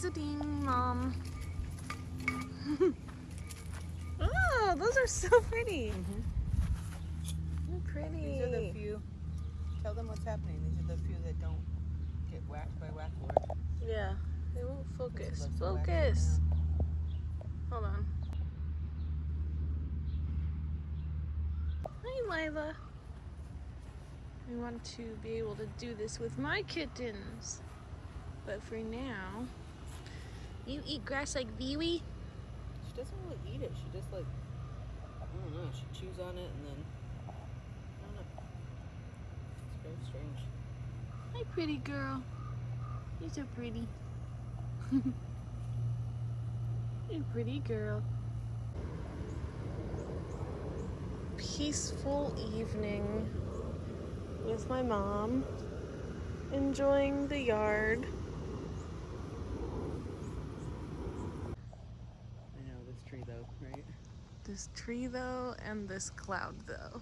Re-visiting, Mom. Oh, those are so pretty. They're pretty. These are the few. Tell them what's happening. These are the few that don't get whacked by whack-a-lord. Yeah, they won't focus. Focus. Focus. Hold on. Hi, Lila. I want to be able to do this with my kittens. But for now, you eat grass like Viewey? She doesn't really eat it. She just like, I don't know, she chews on it and then, I don't know. It's very strange. Hi, pretty girl. You're so pretty. You're a pretty girl. Peaceful evening with my mom, enjoying the yard. I know, this tree though, right? This tree though, and this cloud though.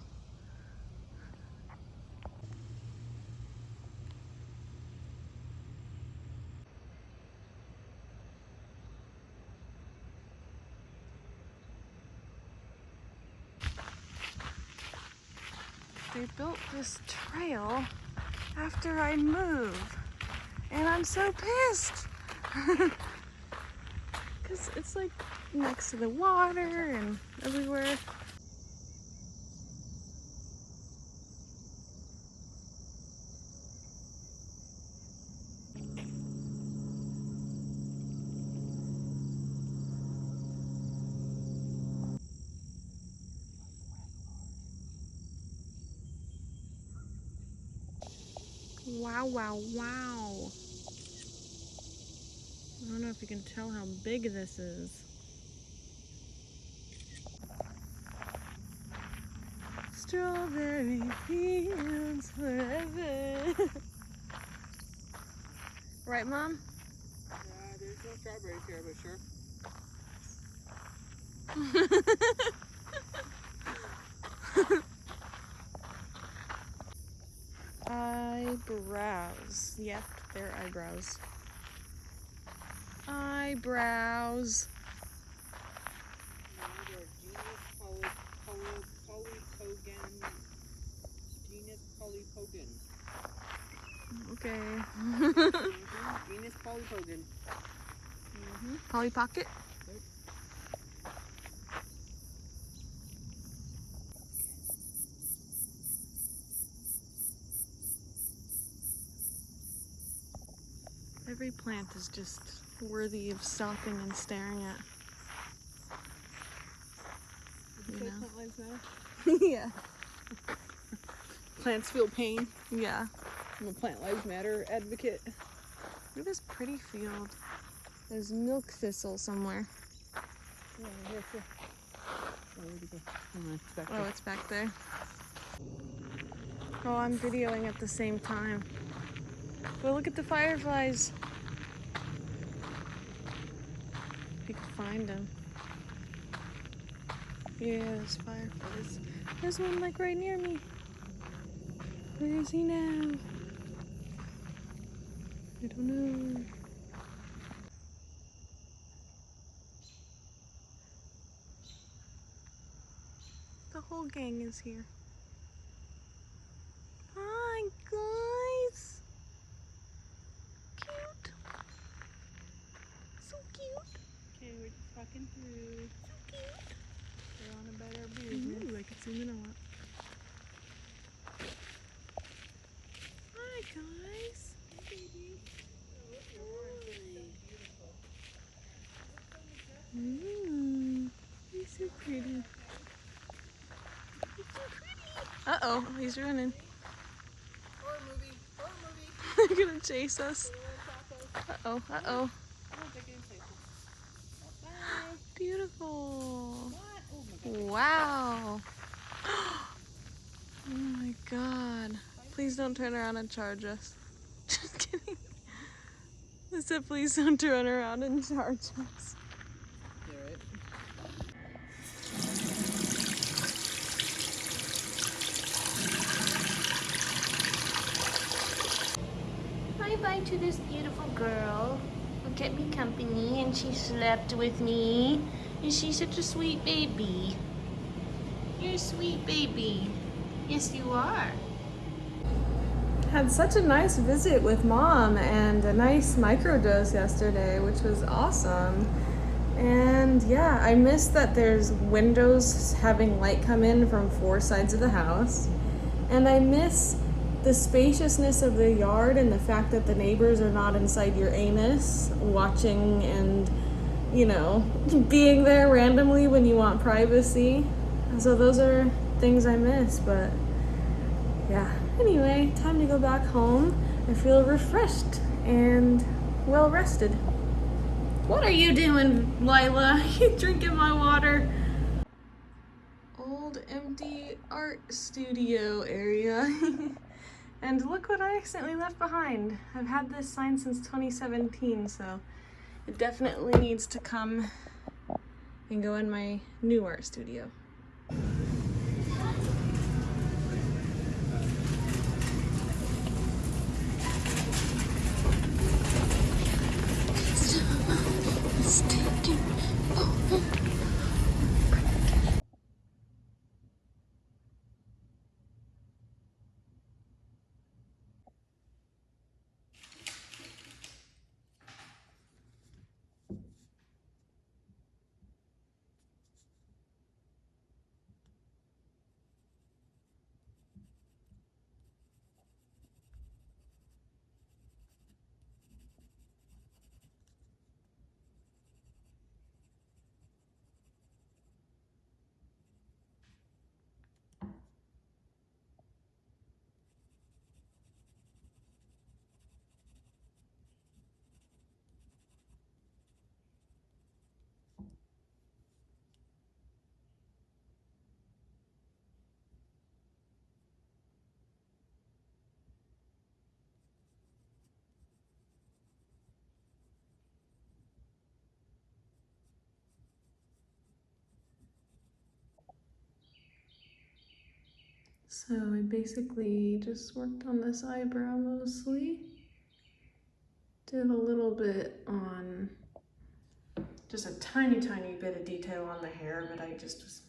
They built this trail after I moved, and I'm so pissed because it's like next to the water and everywhere. Wow, wow, wow. I don't know if you can tell how big this is. Strawberry fields forever. Right, Mom? Yeah, there's no strawberries here, but sure. Eyebrows. Yep, they're eyebrows. Eyebrows. No, they're genus polypogon. Okay. Genus polypogon. Polly Pocket? Right. Every plant is just worthy of stopping and staring at. Did you say plant lives matter? Yeah. Plants feel pain. Yeah. I'm a plant lives matter advocate. Look at this pretty field. There's milk thistle somewhere. Yeah, here, here. Oh, where'd it go? Oh, no, it's back Oh, there. it's back there. Oh, I'm videoing at the same time. But look at the fireflies. If you could find them. Yeah, there's fireflies. There's one like right near me. Where is he now? I don't know. The whole gang is here. Hi, guys. Cute. So cute. Okay, we're just walking through. So cute. We're on about our business. Ooh, I can zoom in a lot. Hi, guys. Hey, baby. Oh, look, your orange is so beautiful. He's so pretty. He's so pretty. Uh-oh, he's running. Horror movie. Horror movie. They're gonna chase us. Uh-oh, uh-oh. I don't think it's safe. Bye. Beautiful. What? Oh my god. Wow. Oh my god. Please don't turn around and charge us. Just kidding. I said please don't turn around and charge us. You're right. Bye-bye to this beautiful girl. kept me company and she slept with me. And she's such a sweet baby. You're a sweet baby. Yes, you are. Had such a nice visit with Mom and a nice microdose yesterday, which was awesome. And yeah, I miss that there's windows having light come in from 4 sides of the house. And I miss the spaciousness of the yard and the fact that the neighbors are not inside your anus watching and, you know, being there randomly when you want privacy. So those are things I miss, but yeah. Anyway, time to go back home. I feel refreshed and well rested. What are you doing, Lila? You drinking my water? Old empty art studio area. And look what I accidentally left behind. I've had this sign since 2017, so it definitely needs to come and go in my new art studio. So I basically just worked on this eyebrow mostly. Did a little bit on just a tiny bit of detail on the hair, but I just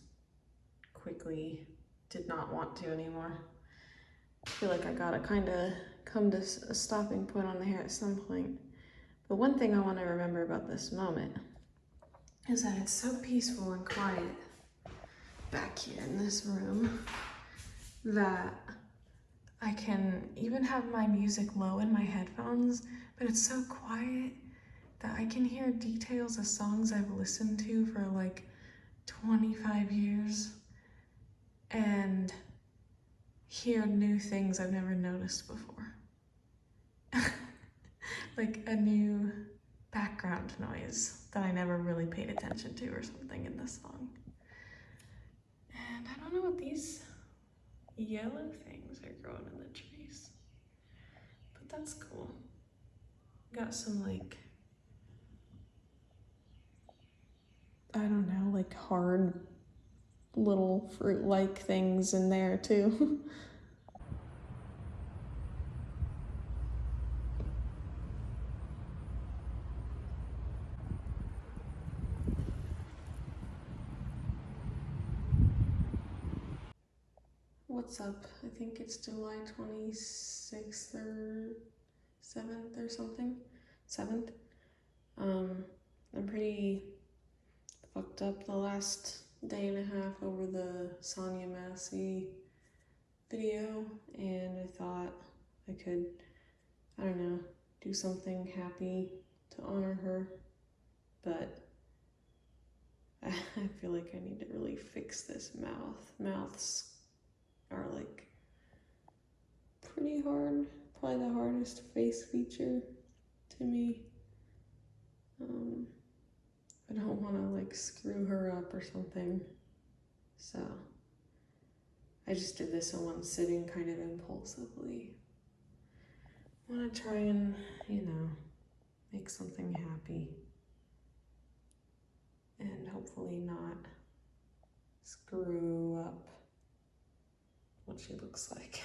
quickly did not want to anymore. I feel like I gotta kind of come to a stopping point on the hair at some point. But one thing I want to remember about this moment is that it's so peaceful and quiet back here in this room that I can even have my music low in my headphones, but it's so quiet that I can hear details of songs I've listened to for like 25 years and hear new things I've never noticed before. Like a new background noise that I never really paid attention to or something in this song. And I don't know what these yellow things are growing in the trees, but that's cool. Got some like, I don't know, like hard little fruit-like things in there too. What's up? I think it's July 26th or 7th or something. 7th. I'm pretty fucked up the last day and a half over the Sonia Massey video, and I thought I could, I don't know, do something happy to honor her, but I feel like I need to really fix this mouth. Mouths are like pretty hard, probably the hardest face feature to me. I don't want to like screw her up or something, so I just did this in one sitting kind of impulsively. I want to try and, you know, make something happy and hopefully not screw up what she looks like.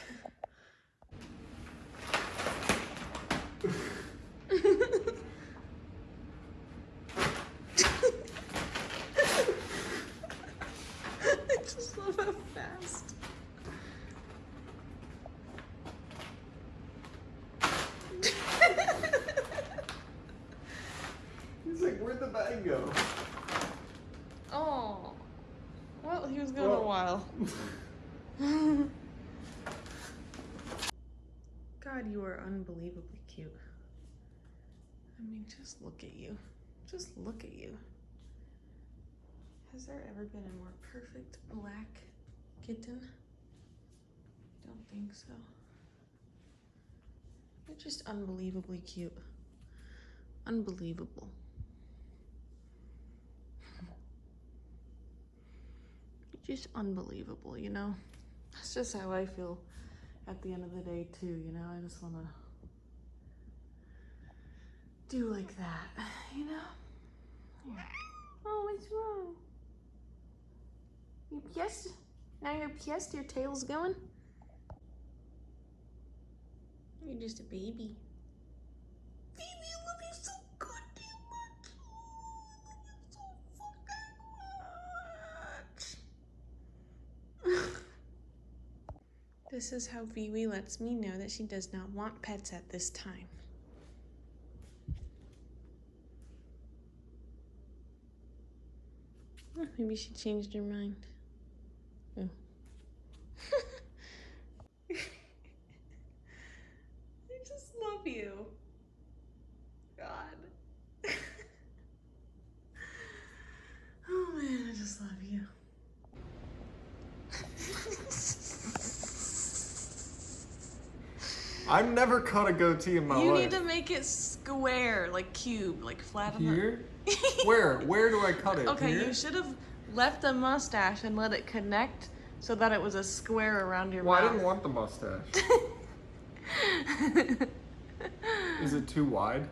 God, you are unbelievably cute. I mean, just look at you. Just look at you. Has there ever been a more perfect black kitten? I don't think so. You're just unbelievably cute. Unbelievable. You're just unbelievable, you know? That's just how I feel at the end of the day too, you know? I just wanna do like that, you know? Yeah. Oh, what's wrong? You pissed? Now you're pissed? Your tail's going? You're just a baby. Baby, I love you so goddamn much. I love you so fucking much. This is how Vivi lets me know that she does not want pets at this time. Oh, maybe she changed her mind. Oh. I just love you. God. Oh man, I just love you. I've never cut a goatee in my life. You need to make it square, like cube, like flat on Here? the... Where? Where do I cut it? Okay, Here? you should have left the mustache and let it connect so that it was a square around your Well, mouth. I didn't want the mustache. Is it too wide?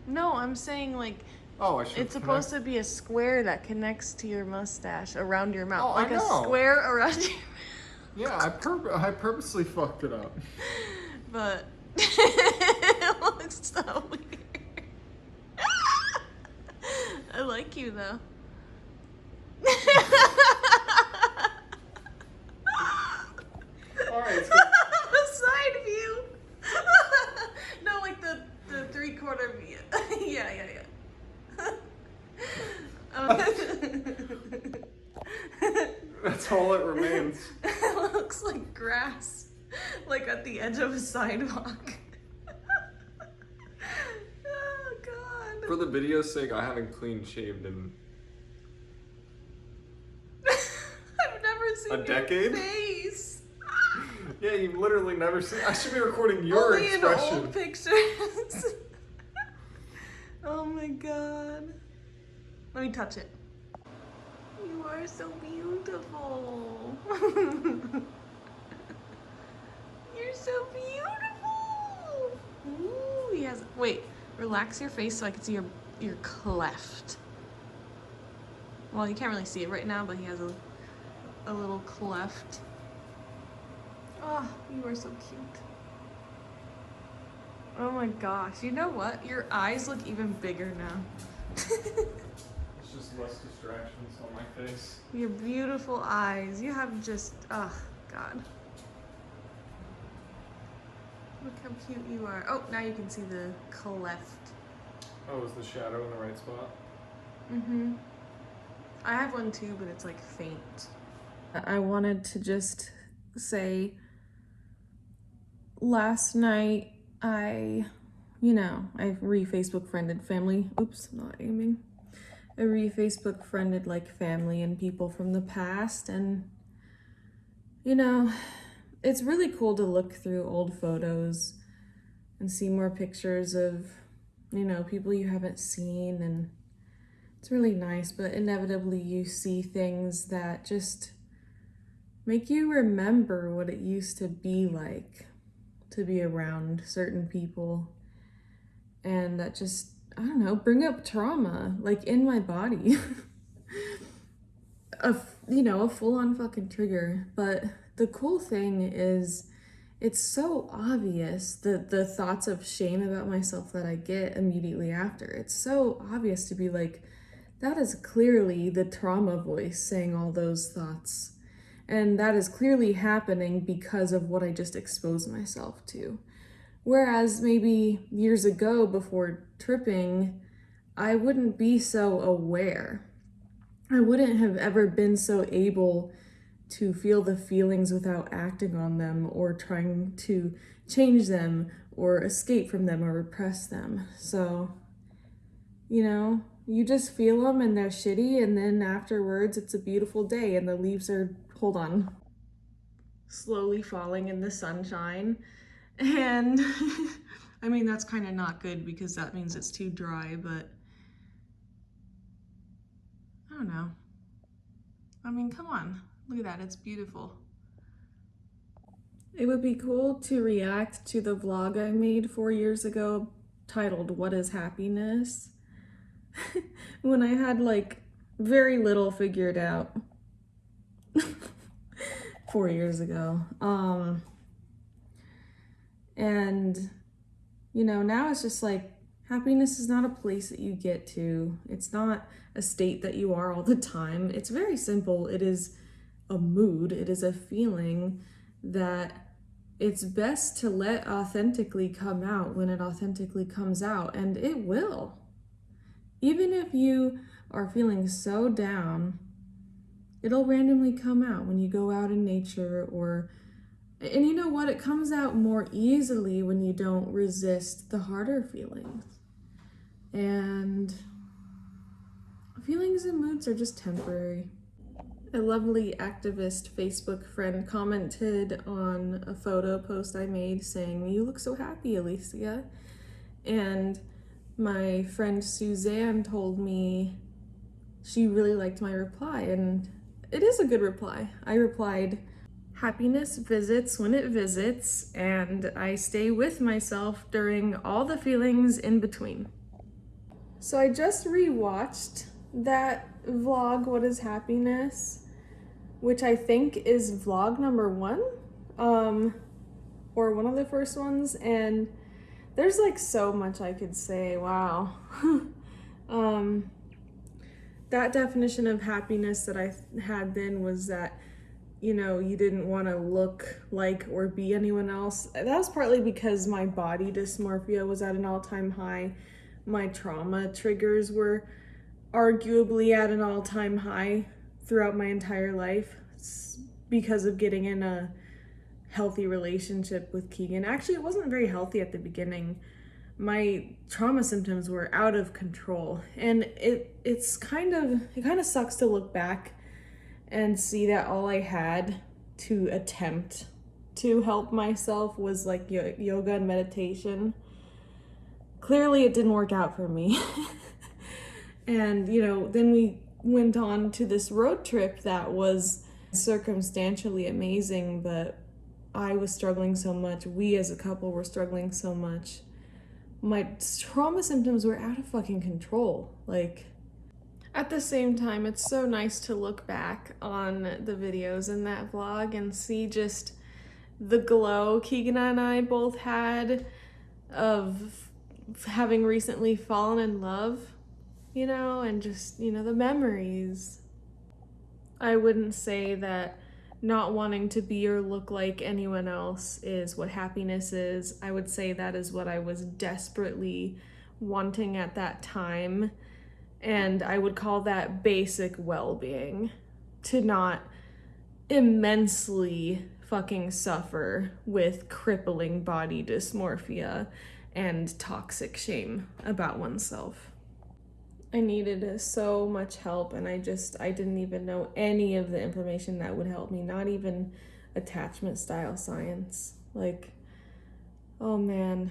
No, I'm saying like Oh, I should. it's supposed to be a square that connects to your mustache around your mouth. Oh, like I know. a square around your Yeah, I purposely fucked it up. But it looks so weird. I like you though. Alright, so The side view. No, like the 3/4 view. Yeah. that's all that remains. It looks like grass, like at the edge of a sidewalk. Oh God. For the video's sake, I haven't clean shaved in I've never seen a decade? your face. Yeah, you've literally never seen. I should be recording your Only expression. in old pictures. Oh my God. Let me touch it. You are so beautiful. You're so beautiful. Ooh, he has. Wait, relax your face so I can see your cleft. Well, you can't really see it right now, but he has a little cleft. Oh, you are so cute. Oh my gosh, you know what? Your eyes look even bigger now. It's just less distractions on my face. Your beautiful eyes. You have just, oh God. Look how cute you are. Oh, now you can see the cleft. Oh, is the shadow in the right spot? Mm-hmm. I have one too, but it's like faint. I wanted to just say, last night I re-Facebook friended family. Oops, not aiming. I re-Facebook friended like family and people from the past, and you know, it's really cool to look through old photos and see more pictures of, you know, people you haven't seen, and it's really nice, but inevitably you see things that just make you remember what it used to be like to be around certain people, and that just, I don't know, bring up trauma, like in my body. a full-on fucking trigger. But the cool thing is it's so obvious, the thoughts of shame about myself that I get immediately after. It's so obvious to be like, that is clearly the trauma voice saying all those thoughts. And that is clearly happening because of what I just exposed myself to. Whereas maybe years ago, before tripping, I wouldn't be so aware. I wouldn't have ever been so able to feel the feelings without acting on them or trying to change them or escape from them or repress them. So, you know, you just feel them and they're shitty, and then afterwards it's a beautiful day and the leaves are, hold on, slowly falling in the sunshine. And I mean, that's kind of not good because that means it's too dry, but I don't know. I mean, come on, look at that, it's beautiful. It would be cool to react to the vlog I made 4 years ago titled "What is Happiness?" when I had like very little figured out 4 years ago. And you know, now it's just like, happiness is not a place that you get to. It's not a state that you are all the time. It's very simple. It is a mood. It is a feeling that it's best to let authentically come out when it authentically comes out, and it will. Even if you are feeling so down, it'll randomly come out when you go out in nature or, and you know what? It comes out more easily when you don't resist the harder feelings. And feelings and moods are just temporary. A lovely activist Facebook friend commented on a photo post I made saying, "You look so happy, Alicia." And my friend Suzanne told me she really liked my reply, and it is a good reply. I replied, "Happiness visits when it visits, and I stay with myself during all the feelings in between." So I just rewatched that vlog, What is Happiness? Which I think is vlog number 1, or one of the first ones, and there's like so much I could say. Wow. That definition of happiness that I had then was that, you know, you didn't want to look like or be anyone else. That was partly because my body dysmorphia was at an all-time high. My trauma triggers were arguably at an all-time high throughout my entire life because of getting in a healthy relationship with Keegan. Actually, it wasn't very healthy at the beginning. My trauma symptoms were out of control, and it kind of sucks to look back and see that all I had to attempt to help myself was like yoga and meditation. Clearly it didn't work out for me. And you know, then we went on to this road trip that was circumstantially amazing, but I was struggling so much. We as a couple were struggling so much. My trauma symptoms were out of fucking control. Like, at the same time, it's so nice to look back on the videos in that vlog and see just the glow Keegan and I both had of having recently fallen in love, you know, and just, you know, the memories. I wouldn't say that not wanting to be or look like anyone else is what happiness is. I would say that is what I was desperately wanting at that time. And I would call that basic well-being. To not immensely fucking suffer with crippling body dysmorphia and toxic shame about oneself. I needed so much help, and I didn't even know any of the information that would help me, not even attachment style science. Like, oh man,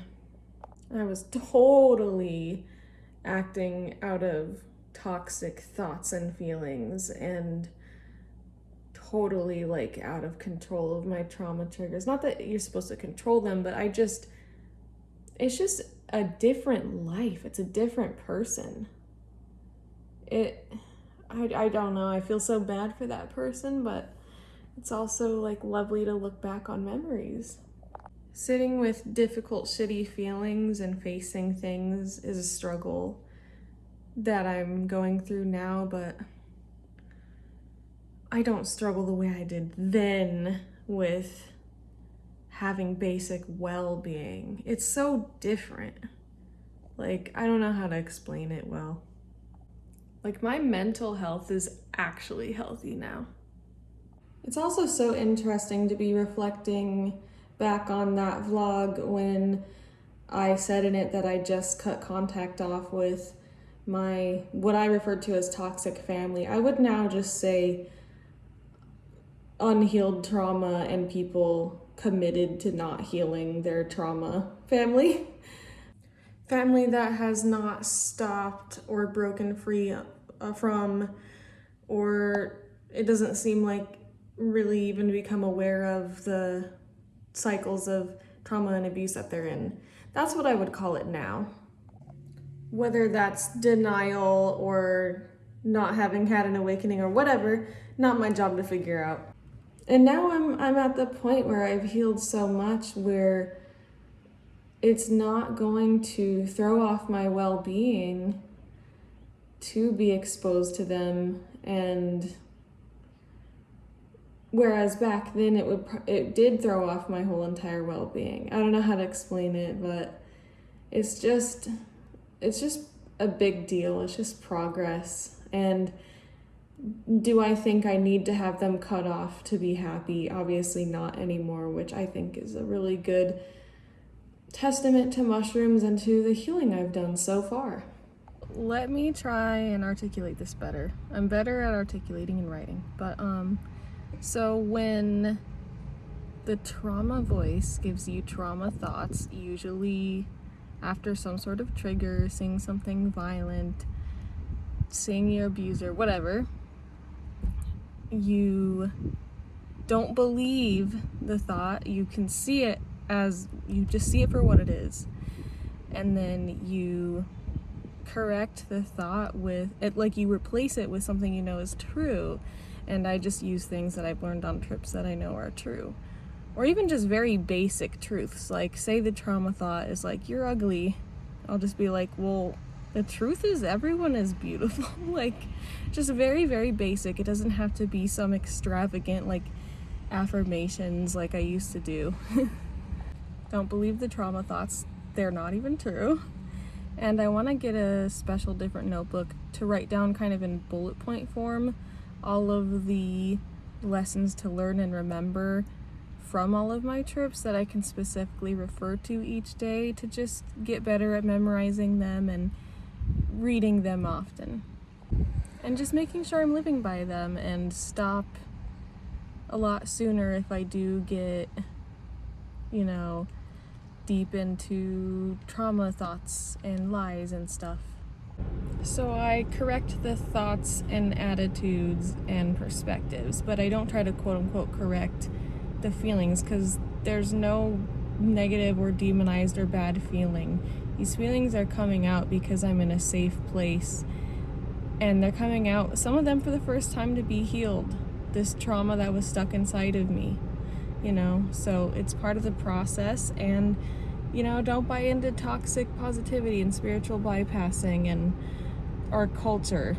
I was totally acting out of toxic thoughts and feelings and totally like out of control of my trauma triggers. Not that you're supposed to control them, but it's just a different life. It's a different person. I don't know. I feel so bad for that person, but it's also like lovely to look back on memories. Sitting with difficult, shitty feelings and facing things is a struggle that I'm going through now, but I don't struggle the way I did then with having basic well-being. It's so different. Like, I don't know how to explain it well. Like, my mental health is actually healthy now. It's also so interesting to be reflecting back on that vlog when I said in it that I just cut contact off with my, what I referred to as toxic family. I would now just say unhealed trauma and people committed to not healing their trauma family. Family that has not stopped or broken free from, or it doesn't seem like really even become aware of the cycles of trauma and abuse that they're in. That's what I would call it now. Whether that's denial or not having had an awakening or whatever, not my job to figure out. And now I'm at the point where I've healed so much where it's not going to throw off my well-being to be exposed to them. And whereas back then it did throw off my whole entire well-being. I don't know how to explain it, but it's just a big deal. It's just progress. And do I think I need to have them cut off to be happy? Obviously not anymore, which I think is a really good testament to mushrooms and to the healing I've done so far. Let me try and articulate this better. I'm better at articulating and writing, but so when the trauma voice gives you trauma thoughts, usually after some sort of trigger, seeing something violent, seeing your abuser, whatever, you don't believe the thought. You can see it as, you just see it for what it is. And then you correct the thought with it, like you replace it with something you know is true. And I just use things that I've learned on trips that I know are true. Or even just very basic truths. Like, say the trauma thought is like, you're ugly. I'll just be like, well, the truth is everyone is beautiful. Like, just very, very basic. It doesn't have to be some extravagant, like, affirmations like I used to do. Don't believe the trauma thoughts. They're not even true. And I want to get a special different notebook to write down kind of in bullet point form all of the lessons to learn and remember from all of my trips that I can specifically refer to each day to just get better at memorizing them and reading them often. And just making sure I'm living by them and stop a lot sooner if I do get, you know, deep into trauma thoughts and lies and stuff. So I correct the thoughts and attitudes and perspectives, but I don't try to quote-unquote correct the feelings, because there's no negative or demonized or bad feeling. These feelings are coming out because I'm in a safe place, and they're coming out, some of them for the first time, to be healed. This trauma that was stuck inside of me, you know, so it's part of the process. And you know, don't buy into toxic positivity and spiritual bypassing and our culture.